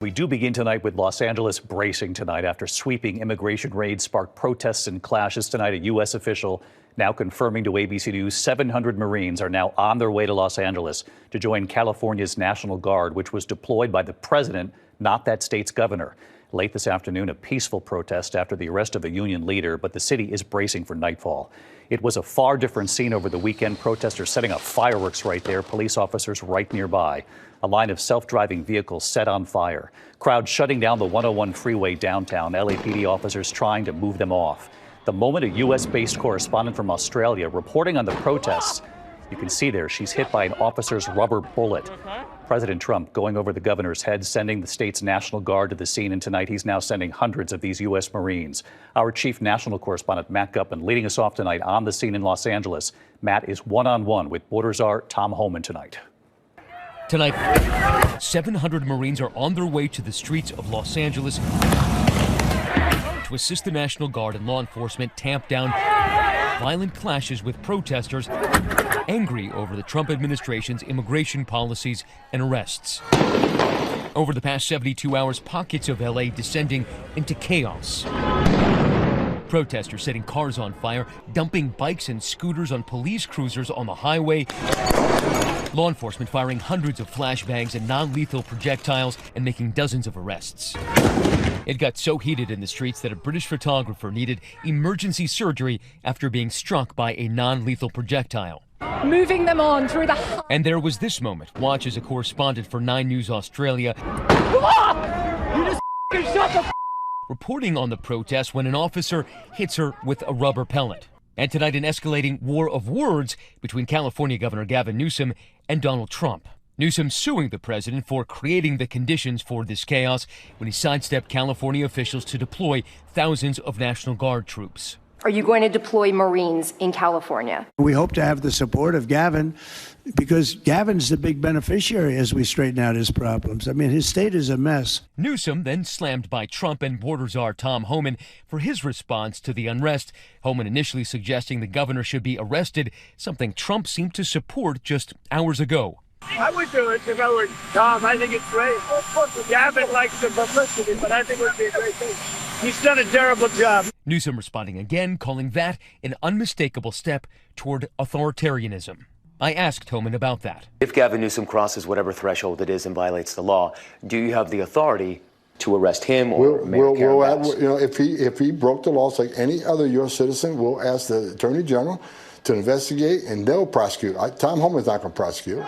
We do begin tonight with Los Angeles bracing tonight after sweeping immigration raids sparked protests and clashes tonight. A U.S. official now confirming to ABC News 700 Marines are now on their way to Los Angeles to join California's National Guard, which was deployed by the president, not that state's governor. Late this afternoon, a peaceful protest after the arrest of a union leader, but the city is bracing for nightfall. It was a far different scene over the weekend. Protesters setting up fireworks right there, police officers right nearby. A line of self-driving vehicles set on fire. Crowds shutting down the 101 freeway downtown. LAPD officers trying to move them off. The moment a U.S.-based correspondent from Australia reporting on the protests, you can see there she's hit by an officer's rubber bullet. President Trump going over the governor's head, sending the state's National Guard to the scene, and tonight he's now sending hundreds of these U.S. Marines. Our chief national correspondent, Matt Gutman, leading us off tonight on the scene in Los Angeles. Matt is one-on-one with border czar Tom Homan tonight. Tonight, 700 Marines are on their way to the streets of Los Angeles to assist the National Guard and law enforcement tamp down violent clashes with protesters angry over the Trump administration's immigration policies and arrests. Over the past 72 hours, pockets of LA descending into chaos. Protesters setting cars on fire, dumping bikes and scooters on police cruisers on the highway. Law enforcement firing hundreds of flashbangs and non-lethal projectiles and making dozens of arrests. It got so heated in the streets that a British photographer needed emergency surgery after being struck by a non-lethal projectile. Moving them on through the... And there was this moment. Watch as a correspondent for 9 News Australia You just shut the... reporting on the protest when an officer hits her with a rubber pellet. And tonight, an escalating war of words between California Governor Gavin Newsom and Donald Trump. Newsom suing the president for creating the conditions for this chaos when he sidestepped California officials to deploy thousands of National Guard troops. Are you going to deploy Marines in California? We hope to have the support of Gavin because Gavin's the big beneficiary as we straighten out his problems. I mean, his state is a mess. Newsom then slammed by Trump and border czar Tom Homan for his response to the unrest. Homan initially suggesting the governor should be arrested, something Trump seemed to support just hours ago. I would do it if I were Tom. I think it's great. Gavin likes the publicity, but I think it would be a great thing. He's done a terrible job. Newsom responding again, calling that an unmistakable step toward authoritarianism. I asked Homan about that. If Gavin Newsom crosses whatever threshold it is and violates the law, do you have the authority to arrest him or Mayor Karen Bass? If he broke the laws like any other U.S. citizen, we'll ask the Attorney General to investigate, and they'll prosecute. Tom Homan's not going to prosecute.